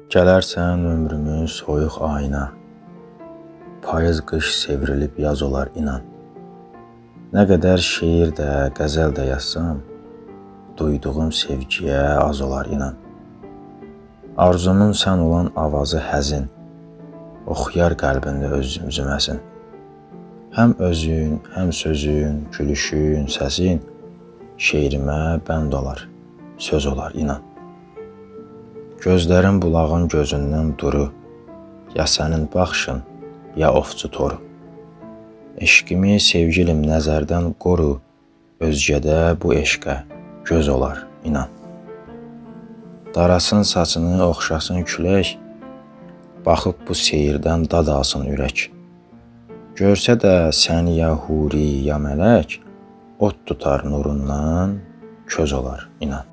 Gələrsən ömrümün soyuq ayına, payız qış sevrilib yaz olar inan. Nə qədər şeir də, qəzəl də yazsam, duyduğum sevgiyə az olar inan. Arzumun sən olan avazı həzin, oxuyar qəlbində öz zümzüməsin. Həm özün, həm sözün, gülüşün, səsin, şeirimə bənd olar, söz olar inan. Gözlərin bulağın gözündən duru, ya sənin baxışın, ya ovçu toru. Eşqimi sevgilim nəzərdən qoru, özgədə bu eşqə göz olar inan. Darasın saçını oxşasın külək, baxıb bu seyirdən dad alsın ürək. Görsə də səni ya huri, ya mələk, od tutar nurundan köz olar inan.